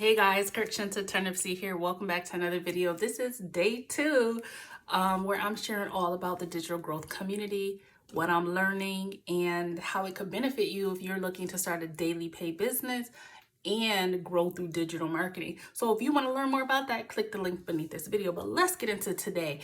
Hey guys, KIRKSHINTA TURNIPSEED here. Welcome back to another video. This is day 2 where I'm sharing all about the digital growth community, what I'm learning, and how it could benefit you if you're looking to start a daily pay business and grow through digital marketing. So if you want to learn more about that, click the link beneath this video. But let's get into today.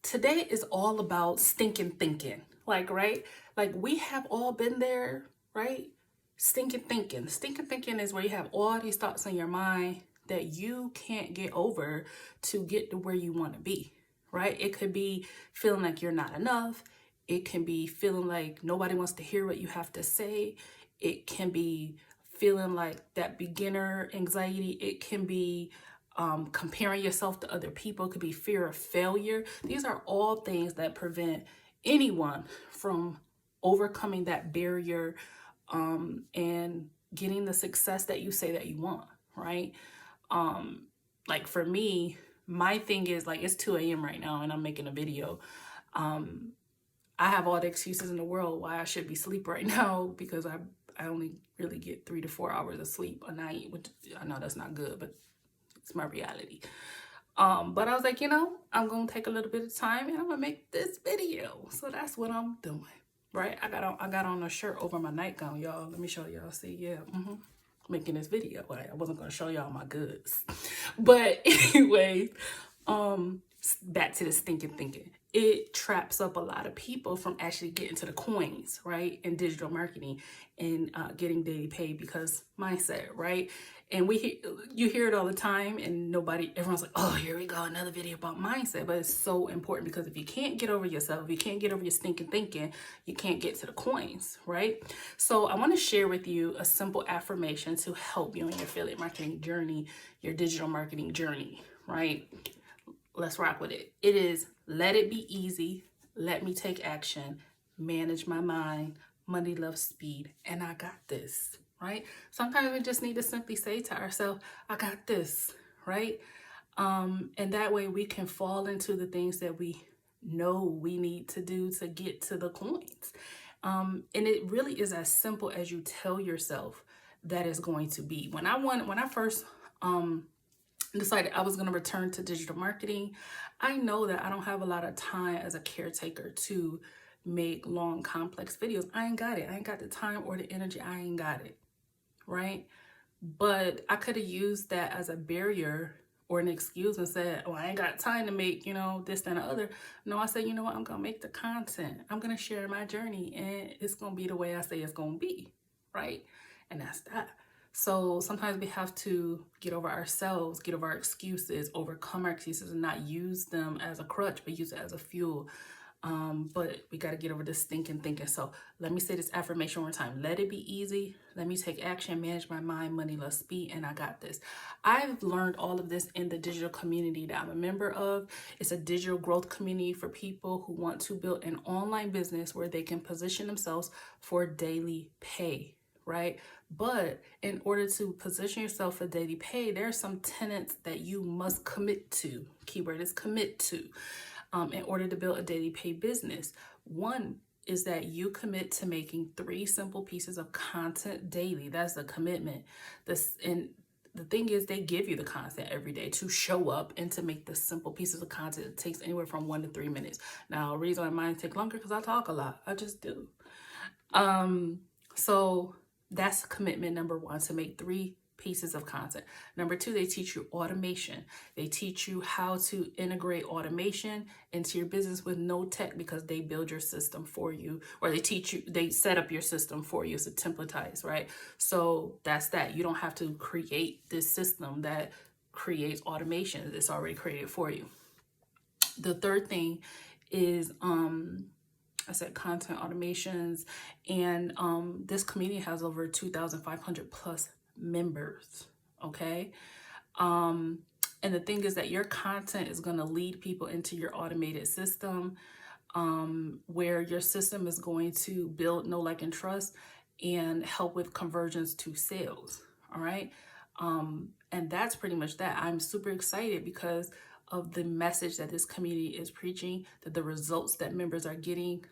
Today is all about stinking thinking. Right? Like we have all been there, right? Stinking thinking. Stinking thinking is where you have all these thoughts in your mind that you can't get over to get to where you want to be, right? It could be feeling like you're not enough. It can be feeling like nobody wants to hear what you have to say. It can be feeling like that beginner anxiety. It can be comparing yourself to other people. It could be fear of failure. These are all things that prevent anyone from overcoming that barrier and getting the success that you say that you want, right? Like for me, my thing is like it's 2 a.m. right now and I'm making a video. I have all the excuses in the world why I should be asleep right now because I only really get 3 to 4 hours of sleep a night, which I know that's not good, but it's my reality. But I was like, I'm gonna take a little bit of time and I'm gonna make this video. So that's what I'm doing. Right, I got on a shirt over my nightgown, y'all. Let me show y'all. See, yeah, making this video. Right, I wasn't gonna show y'all my goods, but anyway, back to the stinking thinking. It traps up a lot of people from actually getting to the coins, right, in digital marketing and getting daily pay because mindset, right? And you hear it all the time and everyone's like, oh, here we go, another video about mindset. But it's so important because if you can't get over yourself, if you can't get over your stinking thinking, you can't get to the coins, right? So I want to share with you a simple affirmation to help you in your affiliate marketing journey, your digital marketing journey, right? Let's rock with it. It is, let it be easy. Let me take action. Manage my mind. Money, love, speed. And I got this, right? Sometimes we just need to simply say to ourselves, I got this, right? And that way we can fall into the things that we know we need to do to get to the coins. And it really is as simple as you tell yourself that it's going to be. When I first decided I was going to return to digital marketing, I know that I don't have a lot of time as a caretaker to make long, complex videos. I ain't got it. I ain't got the time or the energy. I ain't got it, right? But I could have used that as a barrier or an excuse and said, oh, I ain't got time to make, this, that, and the other. No, I said, you know what? I'm going to make the content. I'm going to share my journey and it's going to be the way I say it's going to be, right? And that's that. So sometimes we have to get over ourselves, get over our excuses, overcome our excuses and not use them as a crutch, but use it as a fuel. But we got to get over this stinking thinking. So let me say this affirmation one more time. Let it be easy. Let me take action, manage my mind, money, love, speed, and I got this. I've learned all of this in the digital community that I'm a member of. It's a digital growth community for people who want to build an online business where they can position themselves for daily pay, right? But in order to position yourself for daily pay, there are some tenets that you must commit to. Keyword is commit to. In order to build a daily pay business. One is that you commit to making 3 simple pieces of content daily. That's the commitment. And the thing is, they give you the content every day to show up and to make the simple pieces of content. It takes anywhere from 1 to 3 minutes. Now, the reason why mine take longer because I talk a lot. I just do. So that's commitment number 1, to make 3 pieces of content. Number 2, they teach you automation. They teach you how to integrate automation into your business with no tech because they build your system for you, or they set up your system for you. It's a templatized, right? So that's that. You don't have to create this system that creates automation. It's already created for you. The third thing is, I said content automations, and this community has over 2,500 plus members, okay? And the thing is that your content is going to lead people into your automated system, where your system is going to build know, like, and trust and help with conversions to sales, all right? And that's pretty much that. I'm super excited because of the message that this community is preaching, that the results that members are getting,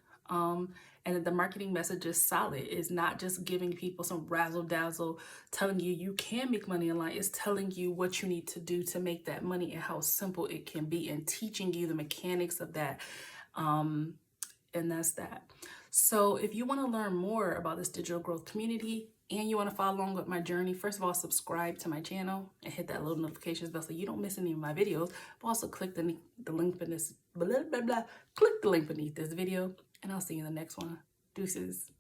And the marketing message is solid. It's not just giving people some razzle dazzle, telling you you can make money online. It's telling you what you need to do to make that money and how simple it can be, and teaching you the mechanics of that. And that's that. So if you want to learn more about this digital growth community and you want to follow along with my journey, first of all, subscribe to my channel and hit that little notifications bell so you don't miss any of my videos. But also click the link beneath click the link beneath this video, and I'll see you in the next one. Deuces.